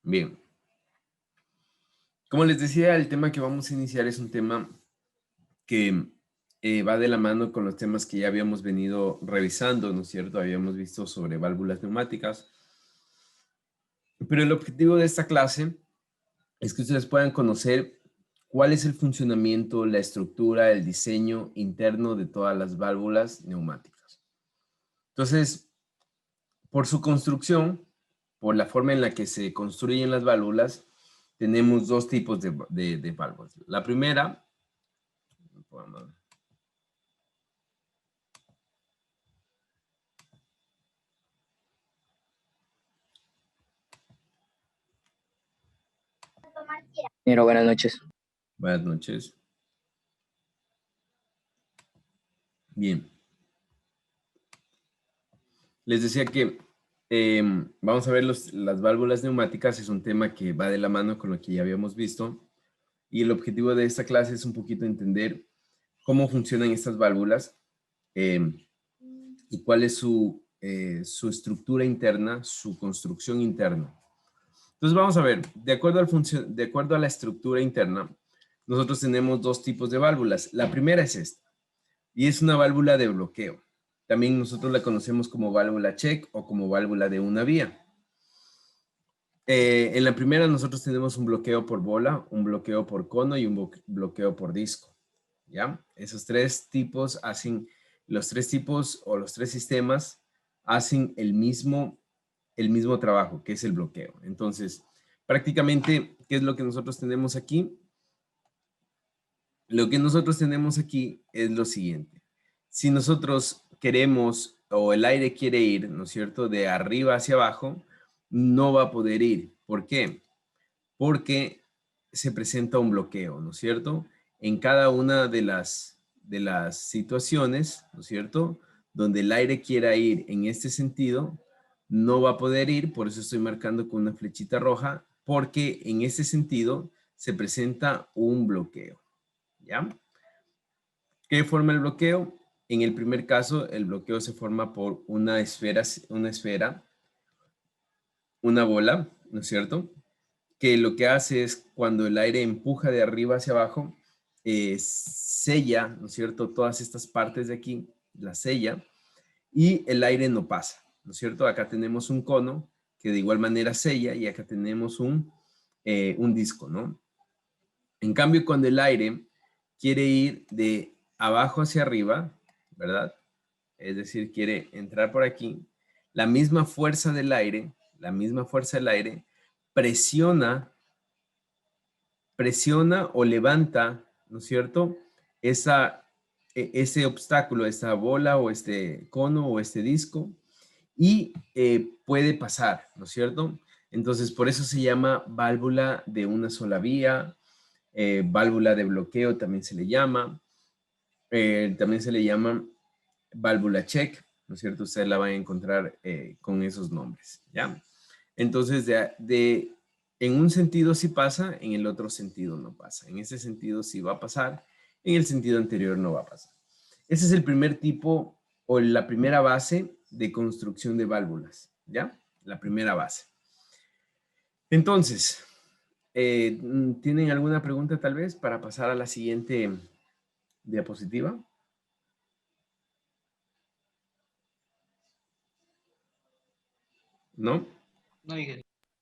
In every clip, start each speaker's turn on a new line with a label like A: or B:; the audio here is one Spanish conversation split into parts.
A: Bien. Como les decía, el tema que vamos a iniciar es un tema que va de la mano con los temas que ya habíamos venido revisando, ¿no es cierto? Habíamos visto sobre válvulas neumáticas. Pero el objetivo de esta clase es que ustedes puedan conocer cuál es el funcionamiento, la estructura, el diseño interno de todas las válvulas neumáticas. Entonces, por su construcción, por la forma en la que se construyen las válvulas, tenemos dos tipos de válvulas. La primera,
B: Pero buenas noches.
A: buenas noches. Bien. Les decía que vamos a ver las válvulas neumáticas. Es un tema que va de la mano con lo que ya habíamos visto. Y el objetivo de esta clase es un poquito entender cómo funcionan estas válvulas y cuál es su estructura interna, su construcción interna. Entonces vamos a ver, de acuerdo a la estructura interna, nosotros tenemos dos tipos de válvulas. La primera es esta, y es una válvula de bloqueo. También nosotros la conocemos como válvula check o como válvula de una vía. En la primera nosotros tenemos un bloqueo por bola, un bloqueo por cono y un bloqueo por disco. ¿Ya? Esos tres tipos hacen, los tres tipos o los tres sistemas hacen el mismo trabajo, que es el bloqueo. Entonces, prácticamente, ¿qué es lo que nosotros tenemos aquí? Lo que nosotros tenemos aquí es lo siguiente. Si nosotros queremos o el aire quiere ir, ¿no es cierto?, de arriba hacia abajo, no va a poder ir. ¿Por qué? Porque se presenta un bloqueo, ¿no es cierto? En cada una de las situaciones, ¿no es cierto?, donde el aire quiera ir en este sentido, no va a poder ir, por eso estoy marcando con una flechita roja, porque en este sentido se presenta un bloqueo. ¿Ya? ¿Qué forma el bloqueo? En el primer caso, el bloqueo se forma por una esfera, una bola, ¿no es cierto?, que lo que hace es cuando el aire empuja de arriba hacia abajo, sella, ¿no es cierto?, todas estas partes de aquí, la sella, y el aire no pasa, ¿no es cierto? Acá tenemos un cono que de igual manera sella y acá tenemos un disco, ¿no? En cambio, cuando el aire quiere ir de abajo hacia arriba, ¿verdad? Es decir, quiere entrar por aquí, la misma fuerza del aire, presiona o levanta, ¿no es cierto?, ese obstáculo, esta bola o este cono o este disco, y puede pasar, ¿no es cierto? Entonces, por eso se llama válvula de una sola vía, válvula de bloqueo también se le llama, válvula check, ¿no es cierto? Ustedes la van a encontrar con esos nombres, ¿ya? Entonces, en un sentido sí pasa, en el otro sentido no pasa. En ese sentido sí va a pasar, en el sentido anterior no va a pasar. Ese es el primer tipo o la primera base de construcción de válvulas, ¿ya? La primera base. Entonces, ¿tienen alguna pregunta tal vez para pasar a la siguiente diapositiva? ¿No?
B: No, Miguel.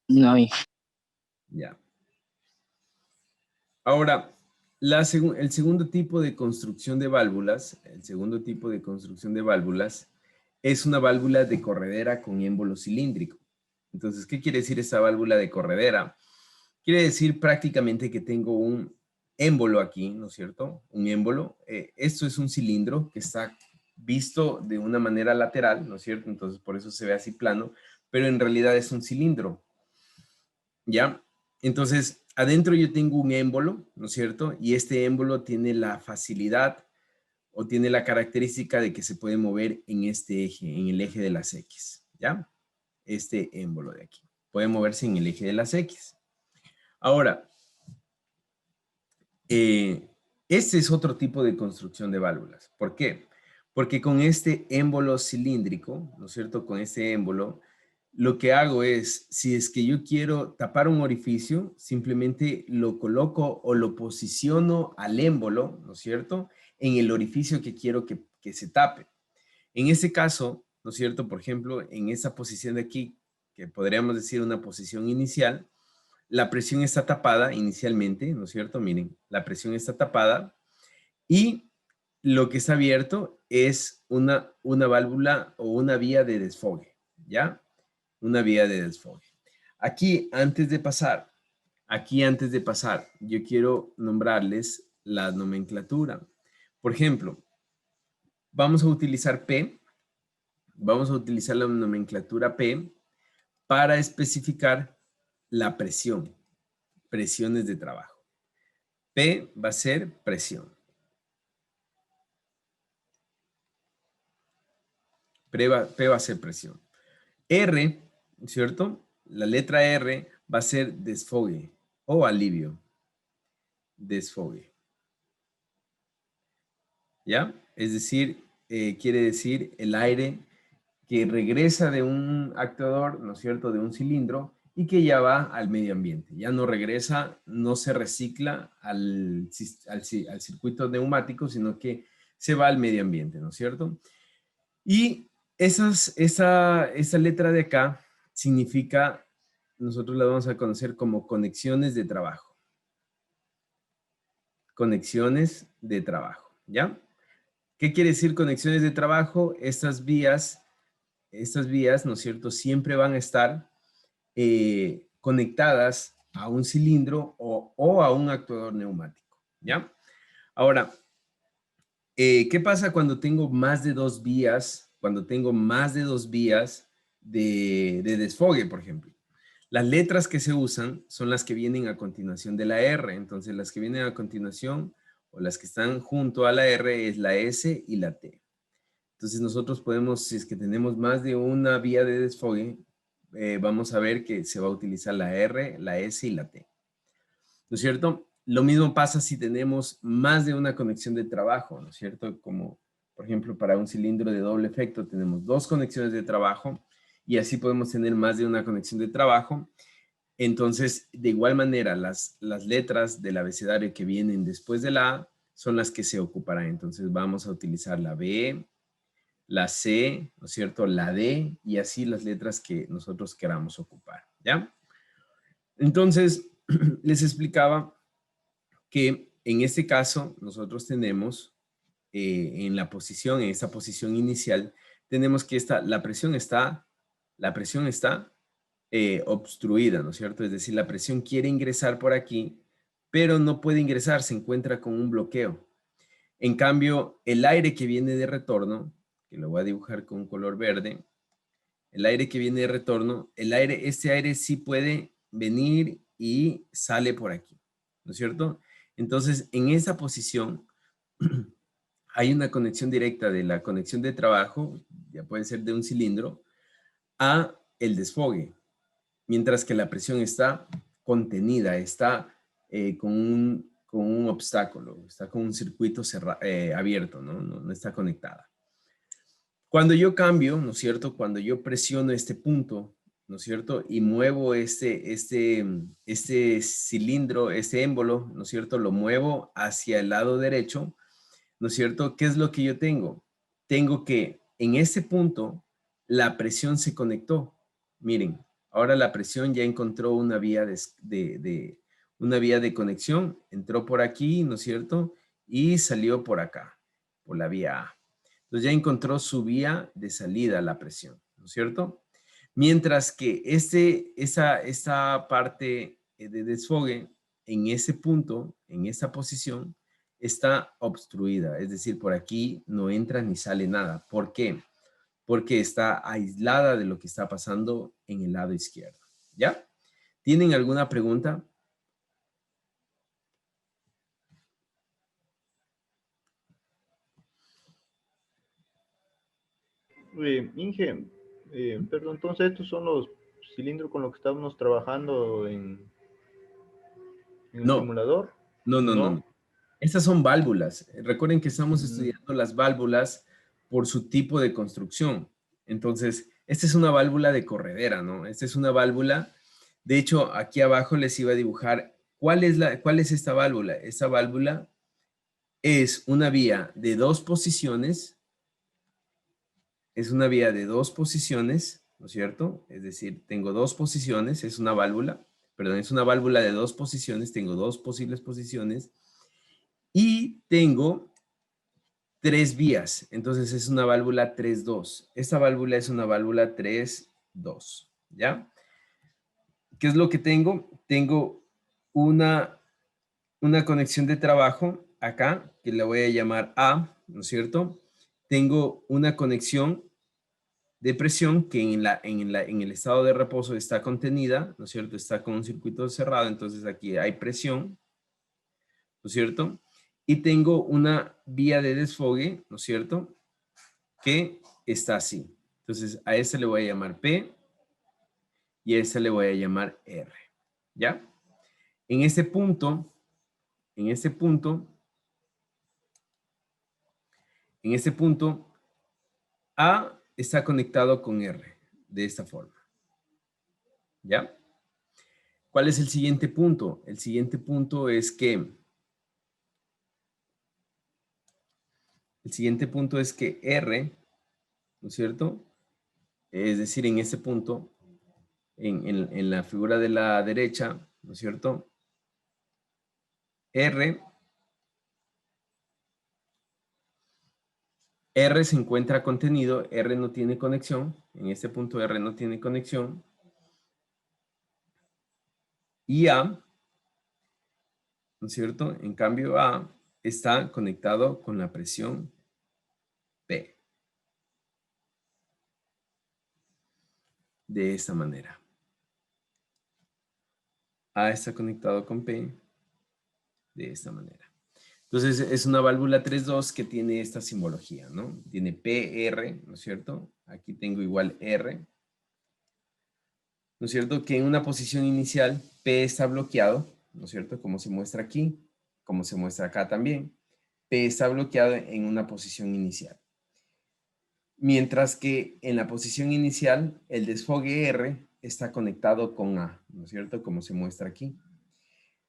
B: No, Miguel.
A: Ya. Ahora, el segundo tipo de construcción de válvulas, es una válvula de corredera con émbolo cilíndrico. Entonces, ¿qué quiere decir esa válvula de corredera? Quiere decir prácticamente que tengo un émbolo aquí, ¿no es cierto? Un émbolo. Esto es un cilindro que está visto de una manera lateral, ¿no es cierto? Entonces, por eso se ve así plano, pero en realidad es un cilindro. ¿Ya? Entonces, adentro yo tengo un émbolo, ¿no es cierto? Y este émbolo tiene la facilidad o tiene la característica de que se puede mover en este eje, en el eje de las X, ¿ya? Este émbolo de aquí. Puede moverse en el eje de las X. Ahora, este es otro tipo de construcción de válvulas. ¿Por qué? Porque con este émbolo cilíndrico, ¿no es cierto? Con este émbolo, lo que hago es, si es que yo quiero tapar un orificio, simplemente lo coloco o lo posiciono al émbolo, ¿no es cierto?, en el orificio que quiero que se tape. En este caso, ¿no es cierto?, por ejemplo, en esa posición de aquí, que podríamos decir una posición inicial, la presión está tapada inicialmente, ¿no es cierto? Miren, la presión está tapada y lo que está abierto es una válvula o una vía de desfogue, ¿ya? Una vía de desfogue. Aquí, antes de pasar, yo quiero nombrarles la nomenclatura. Por ejemplo, vamos a utilizar P, vamos a utilizar la nomenclatura P para especificar la presión, presiones de trabajo. P va a ser presión. P va a ser presión. R, ¿cierto? La letra R va a ser desfogue o alivio. Desfogue. ¿Ya? Es decir, quiere decir el aire que regresa de un actuador, ¿no es cierto?, de un cilindro y que ya va al medio ambiente. Ya no regresa, no se recicla al circuito neumático, sino que se va al medio ambiente, ¿no es cierto? Y esa letra de acá significa, nosotros la vamos a conocer como conexiones de trabajo. Conexiones de trabajo, ¿ya? ¿Qué quiere decir conexiones de trabajo? Estas vías, ¿no es cierto?, siempre van a estar conectadas a un cilindro o a un actuador neumático, ¿ya? Ahora, ¿qué pasa cuando tengo más de dos vías? Cuando tengo más de dos vías de desfogue, por ejemplo. Las letras que se usan son las que vienen a continuación de la R. Entonces, las que vienen a continuación o las que están junto a la R es la S y la T. Entonces, nosotros podemos, si es que tenemos más de una vía de desfogue, vamos a ver que se va a utilizar la R, la S y la T. ¿No es cierto? Lo mismo pasa si tenemos más de una conexión de trabajo, ¿no es cierto? Como, por ejemplo, para un cilindro de doble efecto tenemos dos conexiones de trabajo y así podemos tener más de una conexión de trabajo. Entonces, de igual manera, las letras del abecedario que vienen después de la A son las que se ocuparán. Entonces, vamos a utilizar la B, la C, ¿no es cierto?, la D y así las letras que nosotros queramos ocupar, ¿ya? Entonces, les explicaba que en este caso nosotros tenemos en esta posición inicial, tenemos que la presión está obstruida, ¿no es cierto? Es decir, la presión quiere ingresar por aquí, pero no puede ingresar, se encuentra con un bloqueo. En cambio, el aire que viene de retorno, que lo voy a dibujar con un color verde, el aire que viene de retorno, este aire sí puede venir y sale por aquí, ¿no es cierto? Entonces, en esa posición hay una conexión directa de la conexión de trabajo, ya puede ser de un cilindro, a el desfogue, mientras que la presión está contenida, está con un obstáculo, está con un circuito abierto, ¿no? No está conectada. Cuando yo cambio, ¿no es cierto? Cuando yo presiono este punto, ¿no es cierto? Y muevo este cilindro, este émbolo, ¿no es cierto? Lo muevo hacia el lado derecho, ¿no es cierto? ¿Qué es lo que yo tengo? Tengo que en este punto la presión se conectó. Miren, ahora la presión ya encontró una vía una vía de conexión, entró por aquí, ¿no es cierto? Y salió por acá, por la vía A. Entonces ya encontró su vía de salida a la presión, ¿no es cierto? Mientras que esta parte de desfogue en ese punto, en esta posición, está obstruida. Es decir, por aquí no entra ni sale nada. ¿Por qué? Porque está aislada de lo que está pasando en el lado izquierdo. ¿Ya? ¿Tienen alguna pregunta?
C: Inge, perdón, entonces estos son los cilindros con los que estábamos trabajando en el
A: No,
C: simulador,
A: no.
C: ¿no?
A: Estas son válvulas. Recuerden que estamos
C: Mm,
A: estudiando las válvulas por su tipo de construcción. Entonces, Esta es una válvula de corredera, ¿no? Esta es una válvula. De hecho, aquí abajo les iba a dibujar cuál es esta válvula. Esta válvula es una vía de dos posiciones. Es una vía de dos posiciones, ¿no es cierto? Es decir, tengo dos posiciones, es una válvula, perdón, es una válvula de dos posiciones, tengo dos posibles posiciones y tengo tres vías. Entonces es una válvula 3-2. Esta válvula es una válvula 3-2, ¿ya? ¿Qué es lo que tengo? Tengo una conexión de trabajo acá, que la voy a llamar A, ¿no es cierto? Tengo una conexión de presión que en el estado de reposo está contenida, ¿no es cierto? Está con un circuito cerrado, entonces aquí hay presión, ¿no es cierto? Y tengo una vía de desfogue, ¿no es cierto? Que está así. Entonces a esta le voy a llamar P y a esta le voy a llamar R, ¿ya? En este punto, en este punto, A está conectado con R, de esta forma, ¿ya? ¿Cuál es el siguiente punto? El siguiente punto es que R, ¿no es cierto? Es decir, en este punto, en la figura de la derecha, ¿no es cierto? R se encuentra contenido, R no tiene conexión, en este punto R no tiene conexión, y A, ¿no es cierto? En cambio A está conectado con la presión P, de esta manera. A está conectado con P, de esta manera. Entonces es una válvula 3-2 que tiene esta simbología, ¿no? Tiene PR, ¿no es cierto? Aquí tengo igual R, ¿no es cierto? Que en una posición inicial P está bloqueado, ¿no es cierto? Como se muestra aquí, como se muestra acá también. P está bloqueado en una posición inicial. Mientras que en la posición inicial el desfogue R está conectado con A, ¿no es cierto? Como se muestra aquí.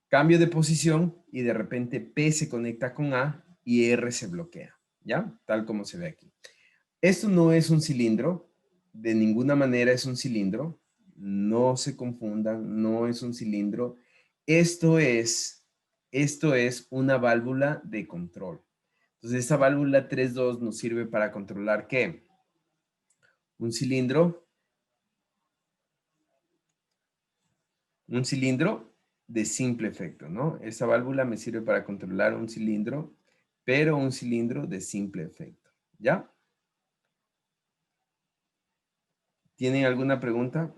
A: Cambio de posición y de repente P se conecta con A y R se bloquea, ¿ya? Tal como se ve aquí. Esto no es un cilindro, de ninguna manera es un cilindro, no se confundan, no es un cilindro. Esto es una válvula de control. Entonces, esta válvula 3-2 nos sirve para controlar ¿qué? Un cilindro de simple efecto, ¿no? Esa válvula me sirve para controlar un cilindro, pero un cilindro de simple efecto, ¿ya? ¿Tienen alguna pregunta?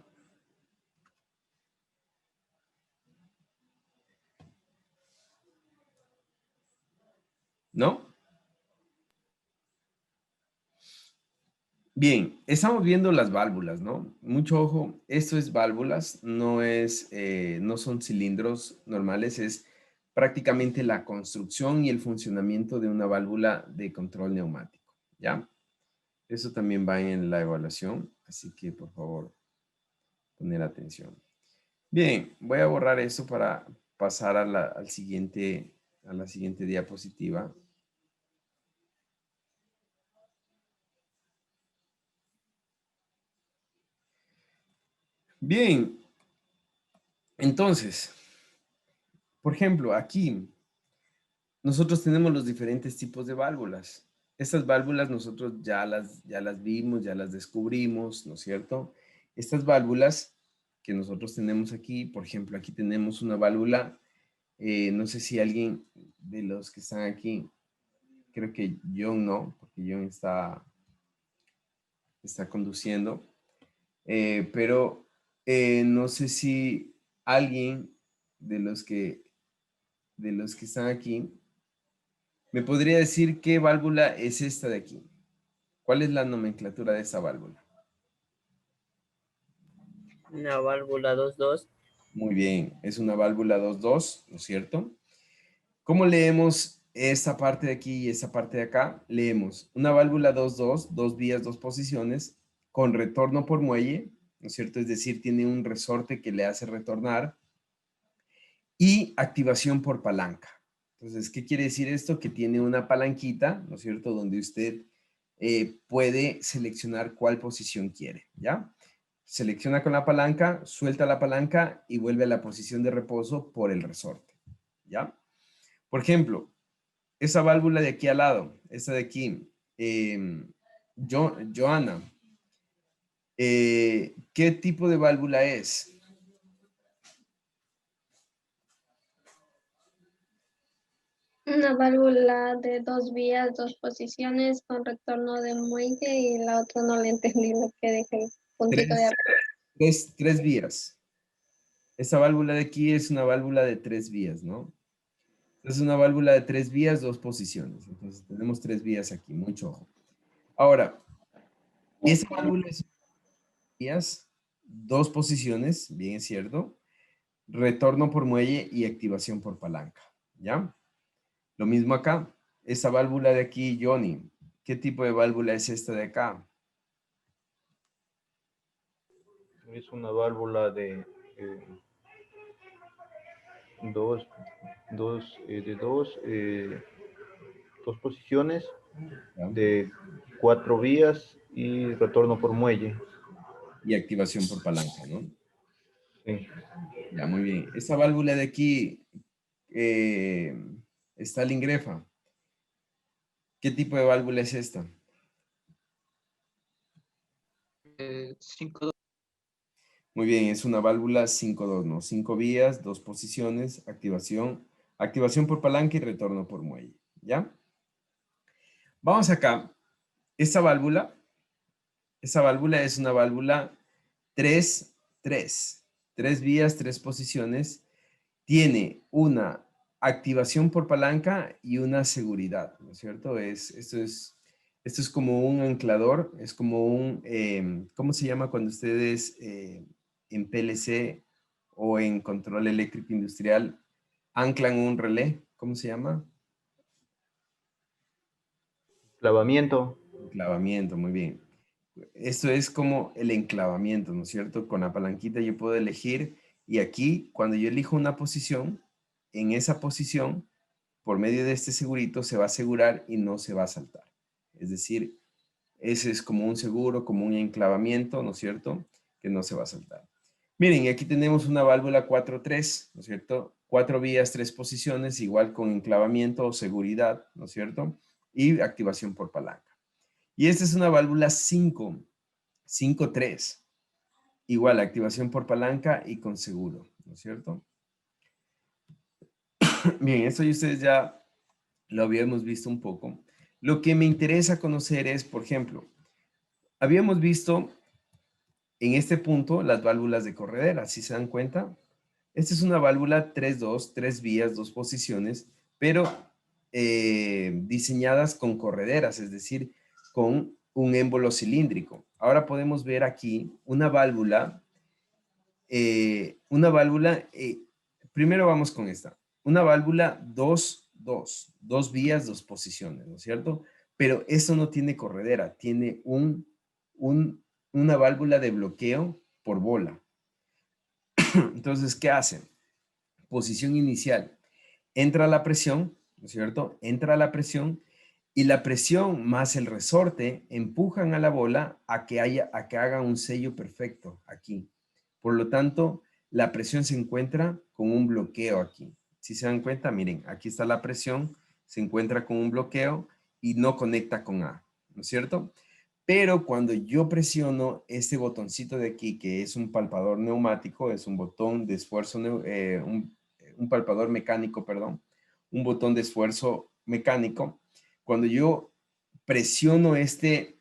A: ¿No? Bien, estamos viendo las válvulas, ¿no? Mucho ojo, esto es válvulas, no son cilindros normales, es prácticamente la construcción y el funcionamiento de una válvula de control neumático, ¿ya? Eso también va en la evaluación, así que por favor, poner atención. Bien, voy a borrar esto para pasar a la siguiente diapositiva. Bien, entonces, por ejemplo, aquí nosotros tenemos los diferentes tipos de válvulas. Estas válvulas nosotros ya las vimos, ya las descubrimos, ¿no es cierto? Estas válvulas que nosotros tenemos aquí, por ejemplo, aquí tenemos una válvula, no sé si alguien de los que están aquí, creo que John no, porque John está conduciendo, pero no sé si alguien de los que están aquí ¿me podría decir qué válvula es esta de aquí? ¿Cuál es la nomenclatura de esa válvula?
B: Una válvula 2-2.
A: Muy bien, es una válvula 2-2, ¿no es cierto? ¿Cómo leemos esta parte de aquí y esta parte de acá? Leemos una válvula 2-2, dos vías, dos posiciones, con retorno por muelle, ¿no es cierto? Es decir, tiene un resorte que le hace retornar y activación por palanca. Entonces, ¿qué quiere decir esto? Que tiene una palanquita, ¿no es cierto? Donde usted puede seleccionar cuál posición quiere, ¿ya? Selecciona con la palanca, suelta la palanca y vuelve a la posición de reposo por el resorte, ¿ya? Por ejemplo, esa válvula de aquí al lado, esta de aquí, Joana, ¿qué tipo de válvula es?
D: Una válvula de 2 vías, 2 posiciones con retorno de muelle y la otra no le entendí lo que dije, el puntito de
A: Tres,
D: arriba.
A: tres vías. Esta válvula de aquí es una válvula de 3 vías, ¿no? Es una válvula de 3 vías, 2 posiciones. Entonces tenemos 3 vías aquí, mucho ojo. Ahora, esta válvula es 3 vías, 2 posiciones, bien es cierto. Retorno por muelle y activación por palanca, ¿ya? Lo mismo acá. Esta válvula de aquí, Johnny, ¿qué tipo de válvula es esta de acá?
C: Es una válvula de dos, dos posiciones
A: ¿Ya?
C: de 4 vías y retorno por muelle.
A: Y activación por palanca, ¿no?
C: Sí.
A: Ya, muy bien. Esta válvula de aquí, está Lingrefa. ¿Qué tipo de válvula es esta?
B: 5.
A: Muy bien, es una válvula 5-2, ¿no? 5 vías, 2 posiciones, activación por palanca y retorno por muelle, ¿ya? Vamos acá. Esta válvula es una válvula 3-3. 3 vías, 3 posiciones. Tiene una activación por palanca y una seguridad, ¿no es cierto? Esto es como un anclador, es como un, ¿cómo se llama cuando ustedes en PLC o en control eléctrico industrial anclan un relé? ¿Cómo se llama?
C: Clavamiento.
A: Enclavamiento, muy bien. Esto es como el enclavamiento, ¿no es cierto? Con la palanquita yo puedo elegir y aquí cuando yo elijo una posición, en esa posición, por medio de este segurito se va a asegurar y no se va a saltar. Es decir, ese es como un seguro, como un enclavamiento, ¿no es cierto? Que no se va a saltar. Miren, aquí tenemos una válvula 4-3, ¿no es cierto? 4 vías, 3 posiciones, igual con enclavamiento o seguridad, ¿no es cierto? Y activación por palanca. Y esta es una válvula 5-3. Igual, activación por palanca y con seguro, ¿no es cierto? Bien, esto ya ustedes ya lo habíamos visto un poco. Lo que me interesa conocer es, por ejemplo, habíamos visto en este punto las válvulas de corredera, ¿sí se dan cuenta? Esta es una válvula 3-2, 3 vías, 2 posiciones, pero diseñadas con correderas, es decir, con un émbolo cilíndrico. Ahora podemos ver aquí primero vamos con esta, una válvula 2-2 vías, 2 posiciones, ¿no es cierto? Pero eso no tiene corredera, tiene una válvula de bloqueo por bola. Entonces, ¿qué hace? Posición inicial. Entra la presión, ¿no es cierto? Entra la presión y la presión más el resorte empujan a la bola a que haga un sello perfecto aquí. Por lo tanto, la presión se encuentra con un bloqueo aquí. Si se dan cuenta, miren, aquí está la presión, se encuentra con un bloqueo y no conecta con A, ¿no es cierto? Pero cuando yo presiono este botoncito de aquí, que es un palpador neumático, es un botón de esfuerzo, un palpador mecánico, perdón, un botón de esfuerzo mecánico, cuando yo presiono este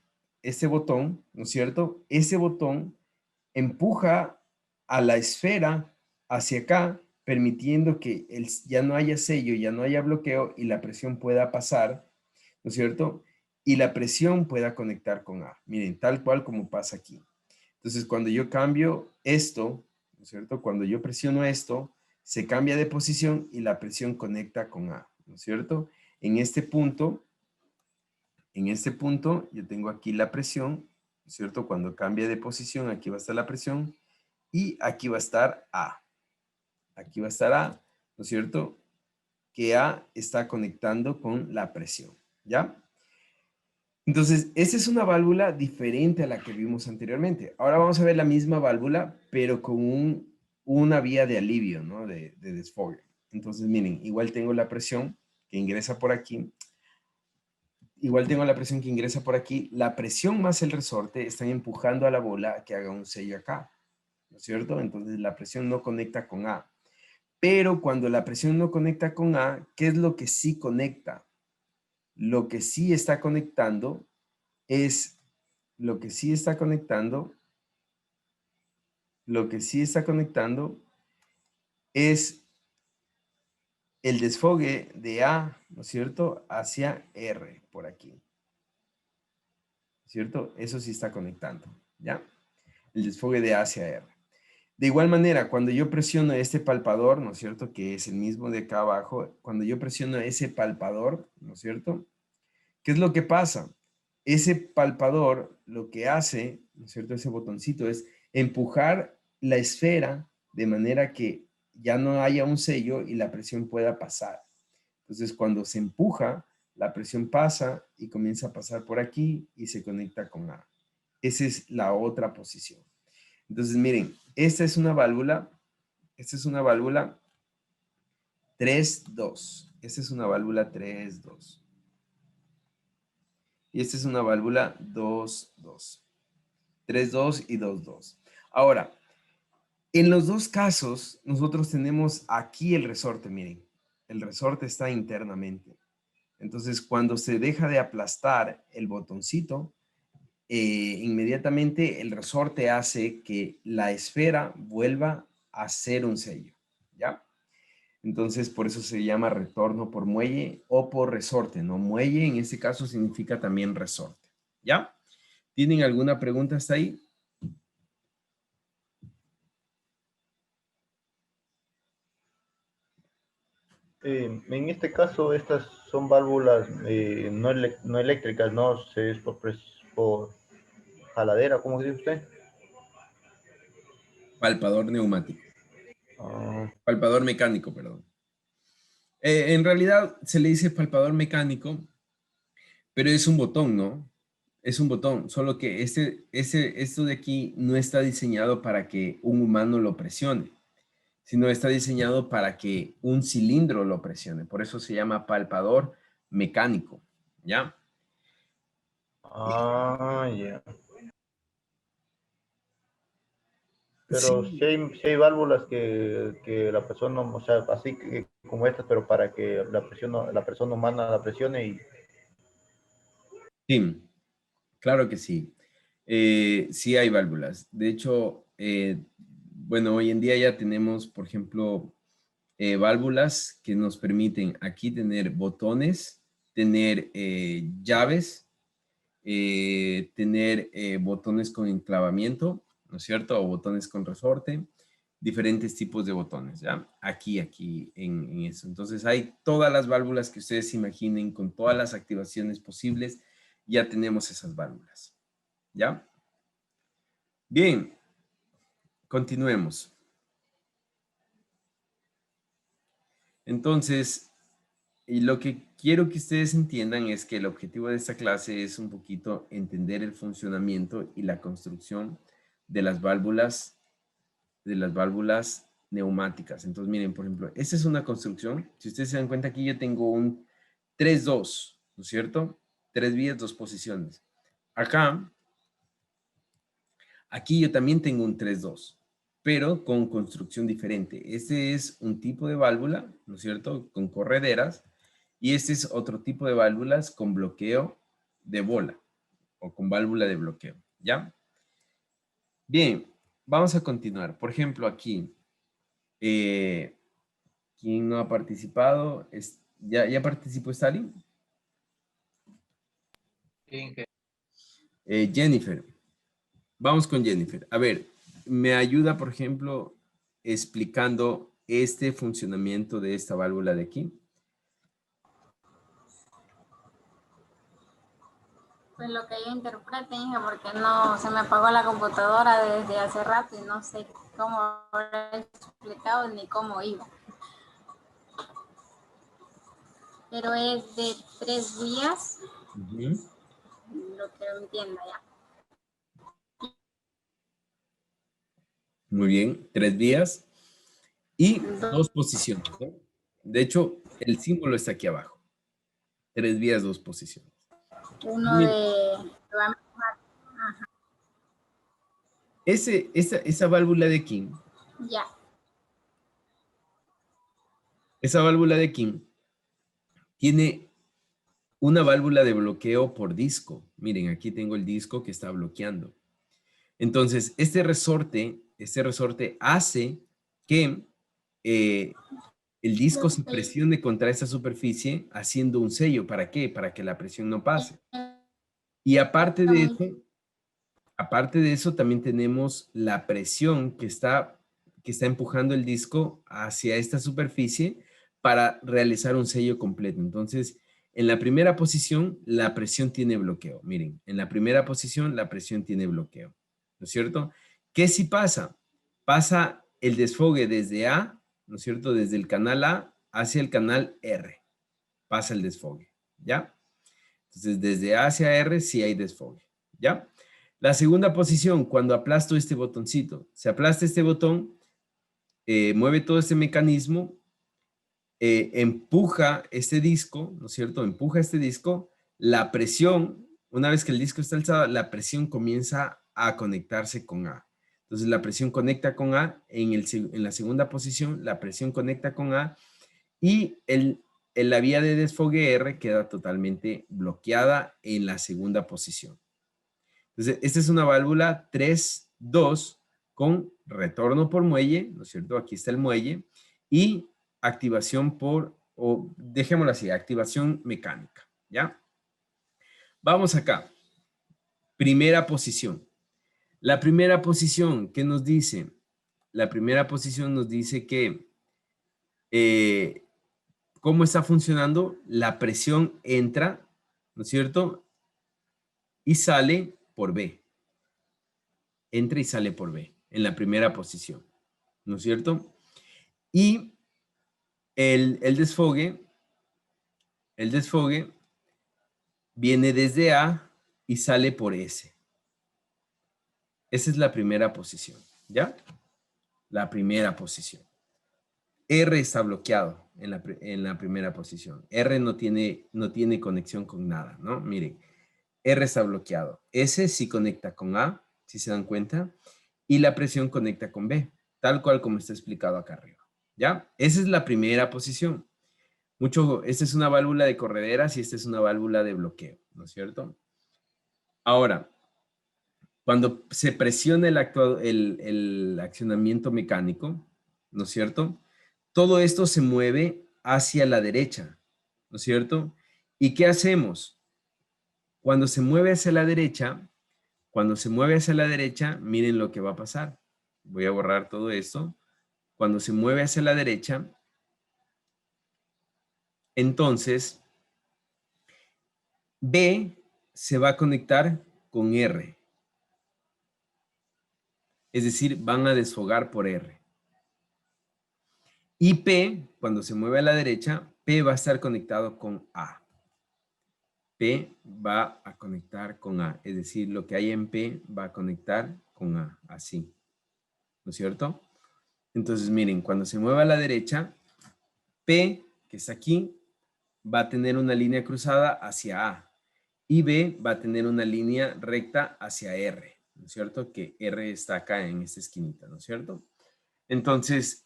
A: botón, ¿no es cierto? Ese botón empuja a la esfera hacia acá, permitiendo que ya no haya sello, ya no haya bloqueo y la presión pueda pasar, ¿no es cierto? Y la presión pueda conectar con A. Miren, tal cual como pasa aquí. Entonces, cuando yo cambio esto, ¿no es cierto? Cuando yo presiono esto, se cambia de posición y la presión conecta con A, ¿no es cierto? En este punto, yo tengo aquí la presión ¿no es cierto? Cuando cambia de posición, aquí va a estar la presión y aquí va a estar A. Aquí va a estar A, ¿no es cierto? Que A está conectando con la presión, ¿ya? Entonces, esa es una válvula diferente a la que vimos anteriormente. Ahora vamos a ver la misma válvula, pero con una vía de alivio, ¿no? De desfogue. Entonces, miren, igual tengo la presión que ingresa por aquí. Igual tengo la presión que ingresa por aquí. La presión más el resorte están empujando a la bola a que haga un sello acá, ¿no es cierto? Entonces, la presión no conecta con A. Pero cuando la presión no conecta con A, ¿qué es lo que sí conecta? Lo que sí está conectando es, lo que sí está conectando es el desfogue de A, ¿no es cierto? Hacia R, por aquí. ¿No es cierto? Eso sí está conectando, ¿ya? El desfogue de A hacia R. De igual manera, cuando yo presiono este palpador, ¿no es cierto? Que es el mismo de acá abajo. Cuando yo presiono ese palpador, ¿no es cierto? ¿Qué es lo que pasa? Ese palpador lo que hace, ¿no es cierto? Ese botoncito es empujar la esfera de manera que ya no haya un sello y la presión pueda pasar. Entonces, cuando se empuja, la presión pasa y comienza a pasar por aquí y se conecta con A. Esa es la otra posición. Entonces, miren, esta es una válvula 3-2. Esta es una válvula 3-2. Y esta es una válvula 2-2. 3-2 y 2-2. Ahora, en los dos casos, nosotros tenemos aquí el resorte, miren. El resorte está internamente. Entonces, cuando se deja de aplastar el botoncito, inmediatamente el resorte hace que la esfera vuelva a ser un sello, ¿ya? Entonces, por eso se llama retorno por muelle o por resorte, ¿no? Muelle en este caso significa también resorte, ¿ya? ¿Tienen alguna pregunta hasta ahí?
C: En este caso, estas son válvulas no eléctricas, ¿no? Es por jaladera, ¿cómo dice usted?
A: Palpador neumático.
C: Ah,
A: Palpador mecánico, perdón. En realidad se le dice palpador mecánico, pero es un botón, ¿no? Es un botón, solo que esto de aquí no está diseñado para que un humano lo presione, sino está diseñado para que un cilindro lo presione. Por eso se llama palpador mecánico, ¿ya?
C: ya. Pero
A: Sí,
C: si hay válvulas que la persona, o sea, así como estas, pero para que la persona humana la presione y...
A: sí, claro que sí. Sí hay válvulas. De hecho, bueno, hoy en día ya tenemos, por ejemplo, válvulas que nos permiten aquí tener botones, tener llaves, tener botones con enclavamiento, ¿no es cierto? O botones con resorte, diferentes tipos de botones, ¿ya? Aquí en eso. Entonces hay todas las válvulas que ustedes imaginen con todas las activaciones posibles, ya tenemos esas válvulas, ¿ya? Bien, continuemos. Entonces, y lo que quiero que ustedes entiendan es que el objetivo de esta clase es un poquito entender el funcionamiento y la construcción de las válvulas neumáticas. Entonces, miren, por ejemplo, esta es una construcción. Si ustedes se dan cuenta, aquí yo tengo un 3-2, ¿no es cierto? 3 vías, 2 posiciones. Aquí yo también tengo un 3-2, pero con construcción diferente. Este es un tipo de válvula, ¿no es cierto? Con correderas. Y este es otro tipo de válvulas con bloqueo de bola o con válvula de bloqueo, ¿ya? Bien, vamos a continuar. Por ejemplo, aquí, eh, ¿quién no ha participado? ¿Ya participó Stalin?
B: Inge.
A: Jennifer. Vamos con Jennifer. A ver, me ayuda, por ejemplo, explicando este funcionamiento de esta válvula de aquí.
E: Pues lo que yo interprete, hija, porque no se me apagó la computadora desde hace rato y no sé cómo habrá explicado ni cómo iba. Pero es de 3 días,
A: Ujú.
E: lo que yo entienda ya.
A: Muy bien, 3 días y
E: Do-
A: 2 posiciones, ¿no? De hecho, el símbolo está aquí abajo. 3 días, 2 posiciones.
E: Uno
A: Mira,
E: de...
A: esa válvula de King,
E: Ya,
A: esa válvula de King tiene una válvula de bloqueo por disco. Miren, aquí tengo el disco que está bloqueando. Entonces, este resorte hace que el disco se presione contra esa superficie haciendo un sello. ¿Para qué? Para que la presión no pase. Y aparte de eso, también tenemos la presión que está empujando el disco hacia esta superficie para realizar un sello completo. Entonces, en la primera posición, la presión tiene bloqueo. Miren, en la primera posición, la presión tiene bloqueo. ¿No es cierto? ¿Qué si pasa? Pasa el desfogue desde A, ¿no es cierto? Desde el canal A hacia el canal R. Pasa el desfogue, ¿ya? Entonces, desde A hacia R sí hay desfogue, ¿ya? La segunda posición, cuando aplasto este botoncito, se aplasta este botón, mueve todo este mecanismo, empuja este disco, ¿no es cierto? Empuja este disco, la presión, una vez que el disco está alzado, la presión comienza a conectarse con A. Entonces la presión conecta con A, en la segunda posición la presión conecta con A y la vía de desfogue R queda totalmente bloqueada en la segunda posición. Entonces, esta es una válvula 3-2 con retorno por muelle, ¿no es cierto? Aquí está el muelle y activación o dejémoslo así, activación mecánica, ¿ya? Vamos acá. Primera posición. La primera posición, ¿qué nos dice? La primera posición nos dice que ¿cómo está funcionando? La presión entra, ¿no es cierto? Y sale por B. Entra y sale por B en la primera posición, ¿no es cierto? Y el desfogue viene desde A y sale por S. Esa es la primera posición, ¿ya? La primera posición. R está bloqueado en la primera posición. R no tiene conexión con nada, ¿no? Miren, R está bloqueado. S sí conecta con A, si se dan cuenta, y la presión conecta con B, tal cual como está explicado acá arriba, ¿ya? Esa es la primera posición. Esta es una válvula de correderas y esta es una válvula de bloqueo, ¿no es cierto? Ahora, cuando se presiona el accionamiento mecánico, ¿no es cierto? Todo esto se mueve hacia la derecha, ¿no es cierto? ¿Y qué hacemos? Cuando se mueve hacia la derecha, miren lo que va a pasar. Voy a borrar todo esto. Cuando se mueve hacia la derecha, entonces B se va a conectar con R. Es decir, van a desfogar por R. Y P, cuando se mueve a la derecha, P va a estar conectado con A. P va a conectar con A. Es decir, lo que hay en P va a conectar con A. Así. ¿No es cierto? Entonces, miren, cuando se mueve a la derecha, P, que está aquí, va a tener una línea cruzada hacia A. Y B va a tener una línea recta hacia R. ¿No es cierto? Que R está acá en esta esquinita. ¿No es cierto? Entonces,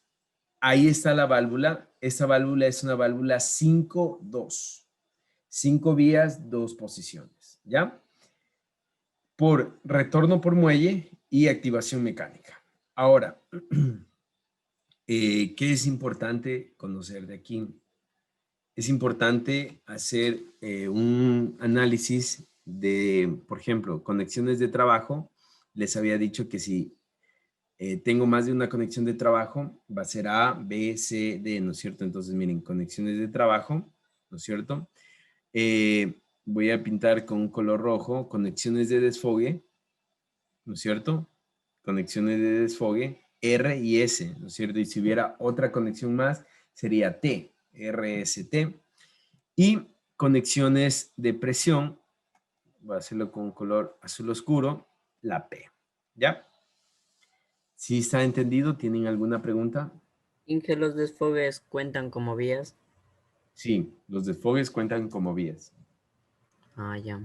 A: ahí está la válvula. Esta válvula es una válvula 5-2. 5 vías, 2 posiciones. ¿Ya? Por retorno por muelle y activación mecánica. Ahora, ¿qué es importante conocer de aquí? Es importante hacer un análisis de, por ejemplo, conexiones de trabajo. Les había dicho que si tengo más de una conexión de trabajo, va a ser A, B, C, D, ¿no es cierto? Entonces, miren, conexiones de trabajo, ¿no es cierto? voy a pintar con un color rojo conexiones de desfogue, ¿no es cierto? Conexiones de desfogue, R y S, ¿no es cierto? Y si hubiera otra conexión más, sería T, RST. Y conexiones de presión, voy a hacerlo con un color azul oscuro, la P, ¿ya? ¿Sí está entendido? ¿Tienen alguna pregunta?
F: ¿Inge los desfogues cuentan como vías?
A: Sí, los desfogues cuentan como vías.
F: Ah, ya.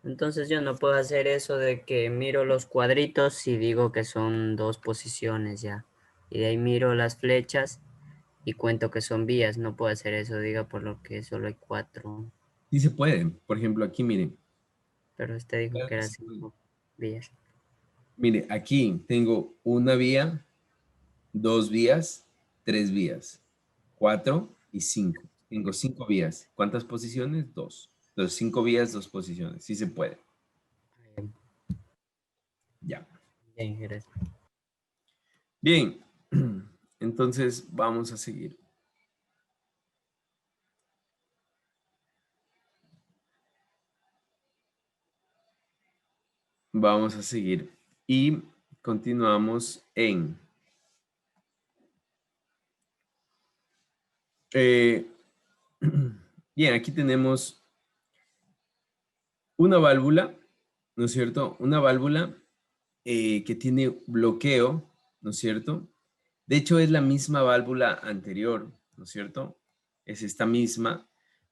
F: Entonces yo no puedo hacer eso de que miro los cuadritos y digo que son 2 posiciones ya. Y de ahí miro las flechas y cuento que son vías. No puedo hacer eso, diga, por lo que solo hay 4.
A: Sí se puede. Por ejemplo, aquí, miren.
F: Pero usted dijo
A: Claro
F: que
A: que
F: era
A: se puede.
F: 5 vías.
A: Mire, aquí tengo una vía, 2 vías, 3 vías, 4 y 5. Tengo 5 vías. ¿Cuántas posiciones? 2. Entonces, 5 vías, 2 posiciones. Sí se puede. Ya.
F: Bien, gracias.
A: Bien. Entonces, vamos a seguir. Vamos a seguir. Y continuamos en... bien, aquí tenemos una válvula, ¿no es cierto? Una válvula que tiene bloqueo, ¿no es cierto? De hecho, es la misma válvula anterior, ¿no es cierto? Es esta misma,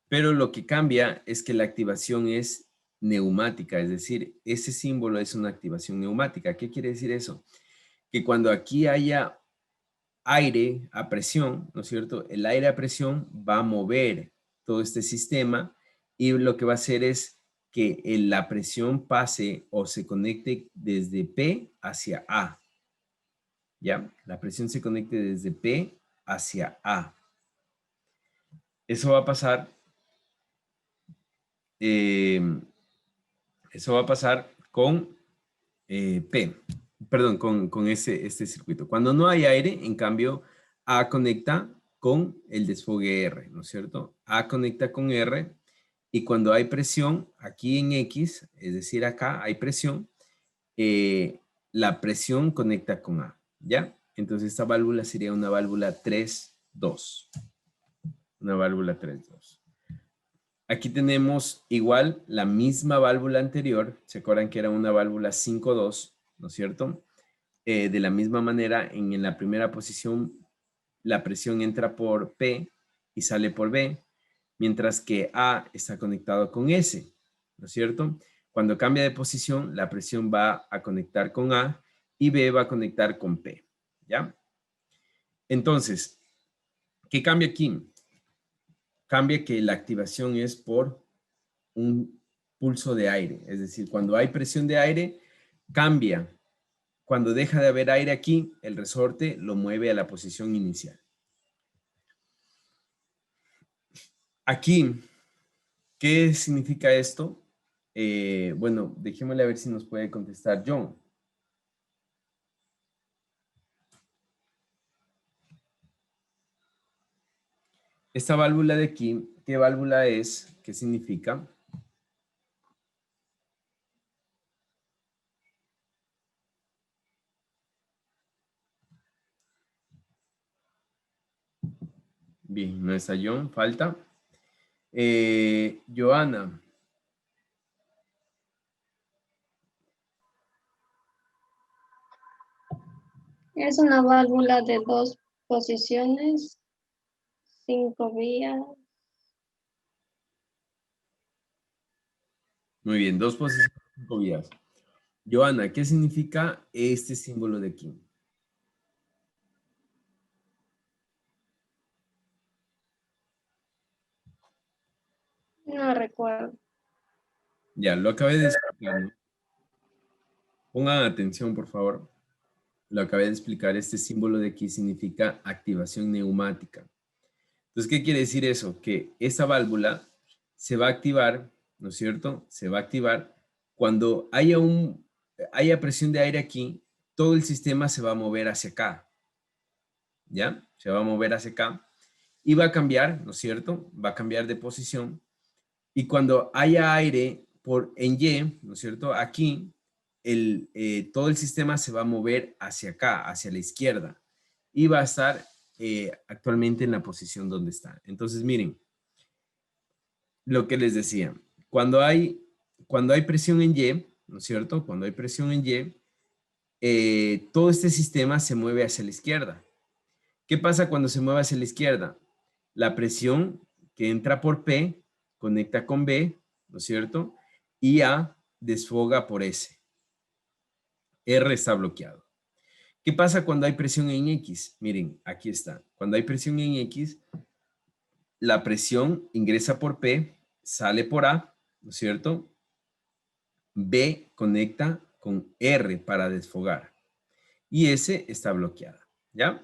A: pero lo que cambia es que la activación es neumática, es decir, ese símbolo es una activación neumática. ¿Qué quiere decir eso? Que cuando aquí haya aire a presión, ¿no es cierto? El aire a presión va a mover todo este sistema y lo que va a hacer es que la presión pase o se conecte desde P hacia A. ¿Ya? La presión se conecte desde P hacia A. Eso va a pasar, con P, perdón, con este circuito. Cuando no hay aire, en cambio, A conecta con el desfogue R, ¿no es cierto? A conecta con R y cuando hay presión, aquí en X, es decir, acá hay presión, la presión conecta con A, ¿ya? Entonces esta válvula sería una válvula 3-2. Una válvula 3-2. Aquí tenemos igual la misma válvula anterior. ¿Se acuerdan que era una válvula 5-2? ¿No es cierto? De la misma manera, en la primera posición, la presión entra por P y sale por B, mientras que A está conectado con S, ¿no es cierto? Cuando cambia de posición, la presión va a conectar con A y B va a conectar con P, ¿ya? Entonces, ¿qué cambia aquí? Cambia que la activación es por un pulso de aire, es decir, cuando hay presión de aire, cambia. Cuando deja de haber aire aquí, el resorte lo mueve a la posición inicial. Aquí, ¿qué significa esto? Bueno, dejémosle a ver si nos puede contestar John. Esta válvula de aquí, ¿qué válvula es? ¿Qué significa? Bien, no está John, falta. Joana.
D: Es una válvula de 2 posiciones, 5 vías.
A: Muy bien, 2 posiciones, 5 vías. Joana, ¿qué significa este símbolo de aquí?
D: No recuerdo.
A: Ya, lo acabé de explicar, ¿no? Pongan atención, por favor. Lo acabé de explicar. Este símbolo de aquí significa activación neumática. Entonces, ¿qué quiere decir eso? Que esa válvula se va a activar, ¿no es cierto? Se va a activar cuando haya presión de aire aquí todo el sistema se va a mover hacia acá. ¿Ya? Se va a mover hacia acá. Y va a cambiar, ¿no es cierto? Va a cambiar de posición. Y cuando haya aire en Y, ¿no es cierto? Aquí, todo el sistema se va a mover hacia acá, hacia la izquierda. Y va a estar actualmente en la posición donde está. Entonces, miren, lo que les decía. Cuando hay presión en Y, ¿no es cierto? Cuando hay presión en Y, todo este sistema se mueve hacia la izquierda. ¿Qué pasa cuando se mueve hacia la izquierda? La presión que entra por P conecta con B, ¿no es cierto? Y A desfoga por S. R está bloqueado. ¿Qué pasa cuando hay presión en X? Miren, aquí está. Cuando hay presión en X, la presión ingresa por P, sale por A, ¿no es cierto? B conecta con R para desfogar. Y S está bloqueada, ¿ya?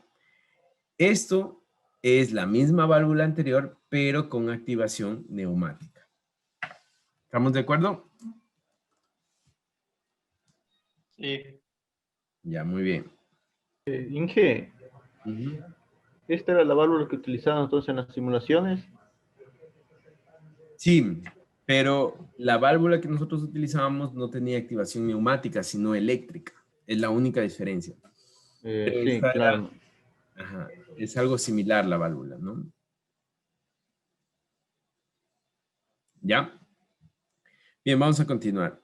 A: Esto es la misma válvula anterior, pero con activación neumática. ¿Estamos de acuerdo?
B: Sí.
A: Ya, muy bien.
C: Inge, ¿esta era la válvula que utilizaban entonces en las simulaciones?
A: Sí, pero la válvula que nosotros utilizábamos no tenía activación neumática, sino eléctrica. Es la única diferencia. Pero
C: Sí,
A: esta
C: claro.
A: ajá, es algo similar la válvula, ¿no? ¿Ya? Bien, vamos a continuar.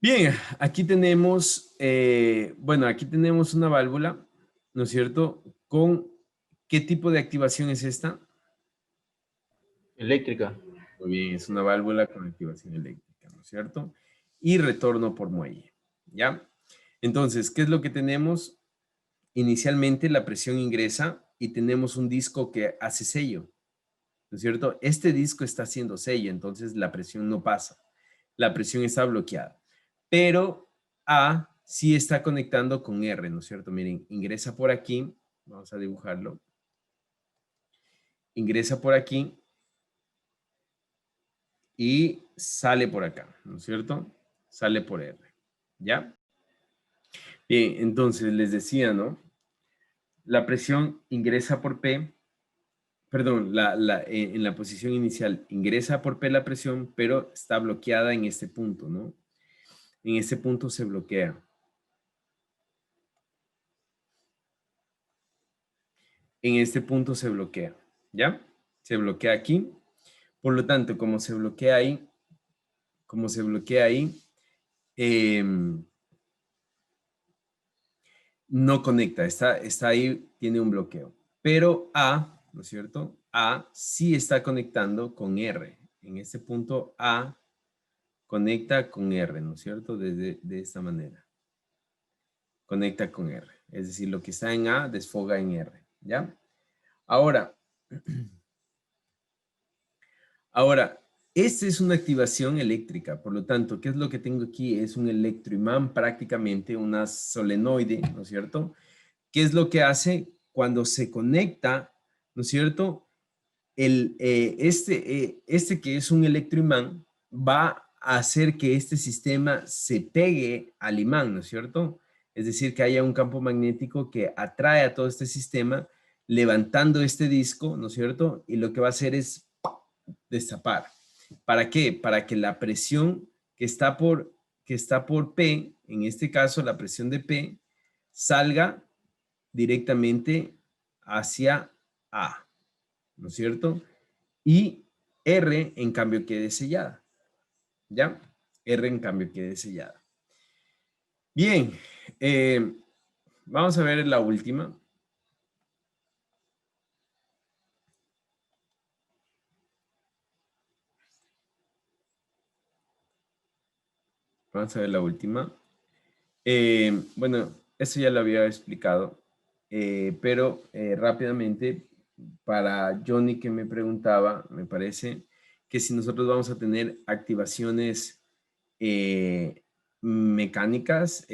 A: Bien, aquí tenemos, aquí tenemos una válvula, ¿no es cierto? ¿Qué tipo de activación es esta?
C: Eléctrica.
A: Muy bien, es una válvula con activación eléctrica, ¿no es cierto? Y retorno por muelle, ¿ya? Entonces, ¿qué es lo que tenemos? Inicialmente la presión ingresa y tenemos un disco que hace sello, ¿no es cierto? Este disco está haciendo sello, entonces la presión no pasa. La presión está bloqueada. Pero A sí está conectando con R, ¿no es cierto? Miren, ingresa por aquí. Vamos a dibujarlo. Ingresa por aquí. Y sale por acá, ¿no es cierto? Sale por R. ¿Ya? Bien, entonces les decía, ¿no? La presión ingresa por P. Perdón, en la posición inicial ingresa por P la presión, pero está bloqueada en este punto, ¿no? En este punto se bloquea. En este punto se bloquea, ¿ya? Se bloquea aquí. Por lo tanto, como se bloquea ahí, no conecta, está ahí, tiene un bloqueo. Pero A, ¿no es cierto? A sí está conectando con R. En este punto A conecta con R, ¿no es cierto? De esta manera. Conecta con R. Es decir, lo que está en A desfoga en R, ¿ya? Ahora, esta es una activación eléctrica, por lo tanto, ¿qué es lo que tengo aquí? Es un electroimán prácticamente, una solenoide, ¿no es cierto? ¿Qué es lo que hace cuando se conecta, ¿no es cierto? Este que es un electroimán va a hacer que este sistema se pegue al imán, ¿no es cierto? Es decir, que haya un campo magnético que atrae a todo este sistema, levantando este disco, ¿no es cierto? Y lo que va a hacer es destapar. ¿Para qué? Para que la presión que está por P, en este caso la presión de P, salga directamente hacia A, ¿no es cierto? Y R en cambio quede sellada, ¿ya? R en cambio quede sellada. Bien, vamos a ver la última. Vamos a ver la última. Bueno, eso ya lo había explicado, pero rápidamente, para Johnny que me preguntaba, me parece que si nosotros vamos a tener activaciones mecánicas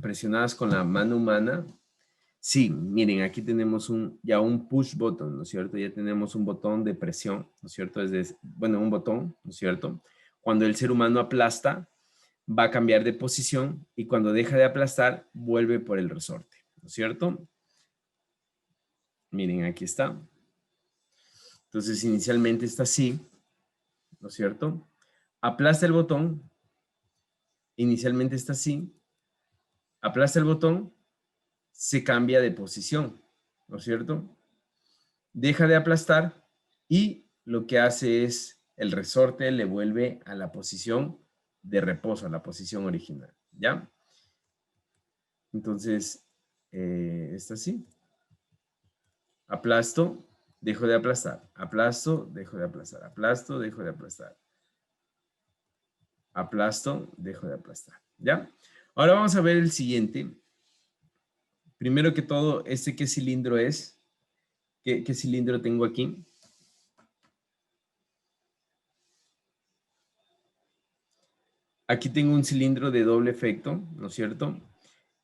A: presionadas con la mano humana, sí, miren, aquí tenemos ya un push button, ¿no es cierto? Ya tenemos un botón de presión, ¿no es cierto? Un botón, ¿no es cierto? Cuando el ser humano aplasta, va a cambiar de posición y cuando deja de aplastar, vuelve por el resorte, ¿no es cierto? Miren, aquí está. Entonces, inicialmente está así, ¿no es cierto? Aplasta el botón. Inicialmente está así. Aplasta el botón. Se cambia de posición, ¿no es cierto? Deja de aplastar y lo que hace es el resorte le vuelve a la posición de reposo, a la posición original, ¿ya? Entonces, está así. Aplasto, dejo de aplastar. Aplasto, dejo de aplastar. Aplasto, dejo de aplastar. Aplasto, dejo de aplastar. ¿Ya? Ahora vamos a ver el siguiente. Primero que todo, ¿qué cilindro es? ¿Qué cilindro tengo aquí? Aquí tengo un cilindro de doble efecto, ¿no es cierto?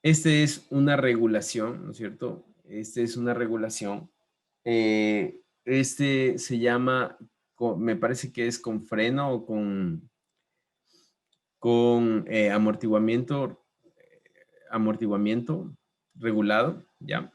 A: Este es una regulación, ¿no es cierto? Este es una regulación. Este se llama, me parece que es con freno o con amortiguamiento regulado, ¿ya?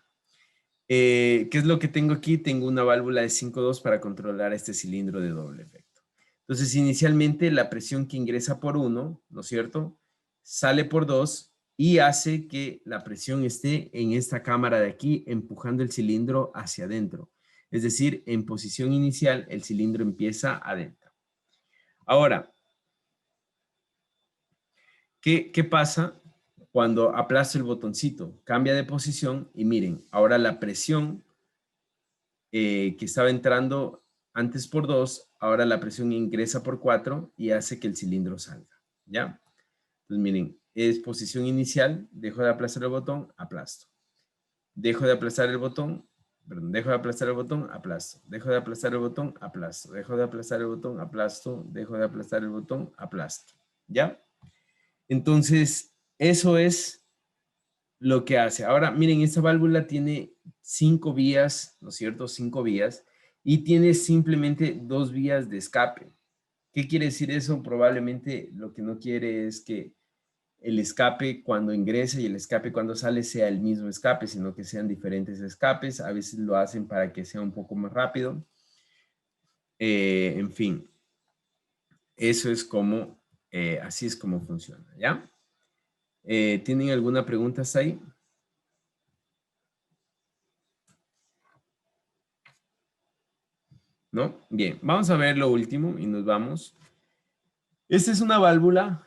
A: ¿Qué es lo que tengo aquí? Tengo una válvula de 5.2 para controlar este cilindro de doble efecto. Entonces, inicialmente la presión que ingresa por 1, ¿no es cierto? Sale por 2 y hace que la presión esté en esta cámara de aquí empujando el cilindro hacia adentro. Es decir, en posición inicial el cilindro empieza adentro. Ahora, ¿qué pasa cuando aplasto el botoncito? Cambia de posición y miren, ahora la presión que estaba entrando antes por 2, ahora la presión ingresa por 4 y hace que el cilindro salga, ¿ya? Entonces miren, es posición inicial, dejo de aplastar el botón, aplasto. Dejo de aplastar el botón, perdón, dejo de aplastar el botón, aplasto. Dejo de aplastar el botón, aplasto. Dejo de aplastar el botón, aplasto. Dejo de aplastar el botón, aplasto, ¿ya? Entonces, eso es lo que hace. Ahora, miren, esta válvula tiene 5 vías, ¿no es cierto? 5 vías y tiene simplemente 2 vías de escape. ¿Qué quiere decir eso? Probablemente lo que no quiere es que el escape cuando ingresa y el escape cuando sale sea el mismo escape, sino que sean diferentes escapes. A veces lo hacen para que sea un poco más rápido. En fin, eso es como, así es como funciona, ¿ya? ¿Tienen alguna pregunta hasta ahí? ¿No? Bien, vamos a ver lo último y nos vamos. Esta es una válvula,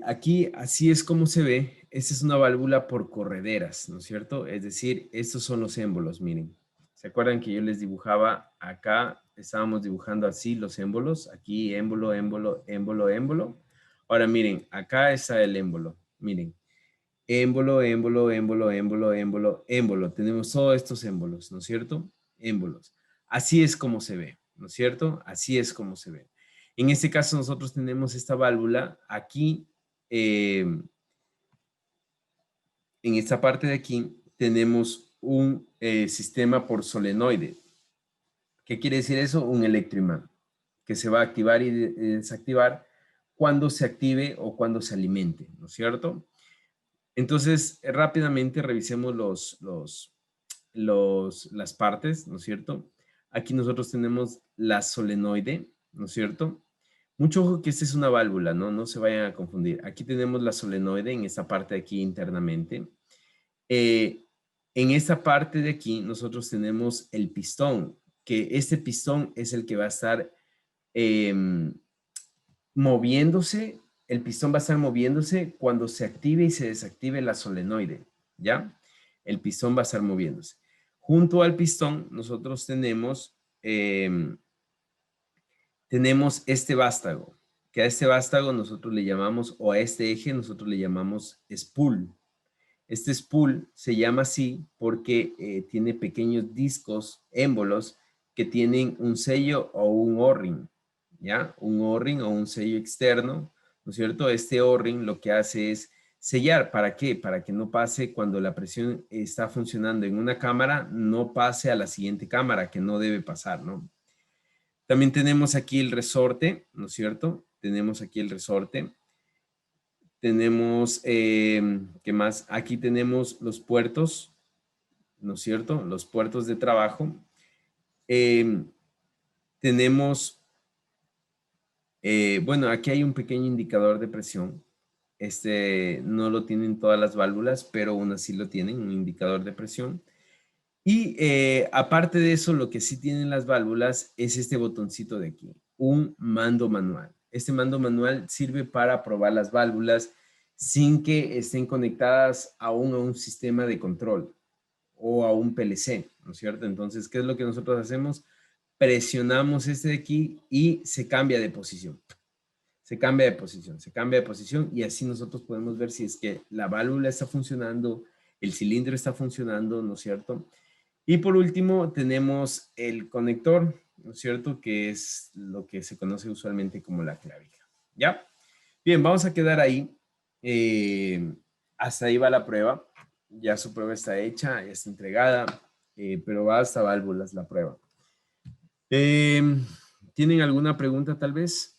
A: aquí así es como se ve. Esta es una válvula por correderas, ¿no es cierto? Es decir, estos son los émbolos, miren. ¿Se acuerdan que yo les dibujaba acá? Estábamos dibujando así los émbolos. Aquí émbolo, émbolo, émbolo, émbolo. Ahora miren, acá está el émbolo. Miren, émbolo, émbolo, émbolo, émbolo, émbolo, émbolo. Tenemos todos estos émbolos, ¿no es cierto? Émbolos. Así es como se ve, ¿no es cierto? Así es como se ve. En este caso nosotros tenemos esta válvula aquí, en esta parte de aquí tenemos un sistema por solenoide. ¿Qué quiere decir eso? Un electroimán que se va a activar y desactivar cuando se active o cuando se alimente, ¿no es cierto? Entonces, rápidamente revisemos las partes, ¿no es cierto? Aquí nosotros tenemos la solenoide, ¿no es cierto? Mucho ojo que esta es una válvula, ¿no? No se vayan a confundir. Aquí tenemos la solenoide en esta parte de aquí internamente. En esta parte de aquí nosotros tenemos el pistón, que este pistón es el que va a estar moviéndose. El pistón va a estar moviéndose cuando se active y se desactive la solenoide, ¿ya? El pistón va a estar moviéndose. Junto al pistón nosotros tenemos este vástago, que a este vástago nosotros le llamamos, o a este eje nosotros le llamamos spool. Este spool se llama así porque tiene pequeños discos, émbolos, que tienen un sello o un O-ring, ¿ya? Un O-ring o un sello externo, ¿no es cierto? Este O-ring lo que hace es sellar. ¿Para qué? Para que no pase cuando la presión está funcionando en una cámara, no pase a la siguiente cámara, que no debe pasar, ¿no? También tenemos aquí el resorte, ¿no es cierto? Tenemos aquí el resorte. Tenemos, ¿qué más? Aquí tenemos los puertos, ¿no es cierto? Los puertos de trabajo. Tenemos, bueno, aquí hay un pequeño indicador de presión. Este no lo tienen todas las válvulas, pero unas sí lo tienen, un indicador de presión. Y aparte de eso, lo que sí tienen las válvulas es este botoncito de aquí, un mando manual. Este mando manual sirve para probar las válvulas sin que estén conectadas aún a un sistema de control o a un PLC, ¿no es cierto? Entonces, ¿qué es lo que nosotros hacemos? Presionamos este de aquí y se cambia de posición. Se cambia de posición, se cambia de posición y así nosotros podemos ver si es que la válvula está funcionando, el cilindro está funcionando, ¿no es cierto? Y por último tenemos el conector, ¿no es cierto? Que es lo que se conoce usualmente como la clavija, ¿ya? Bien, vamos a quedar ahí. Hasta ahí va la prueba. Ya su prueba está hecha, ya está entregada, pero va hasta válvulas la prueba. ¿Tienen alguna pregunta tal vez?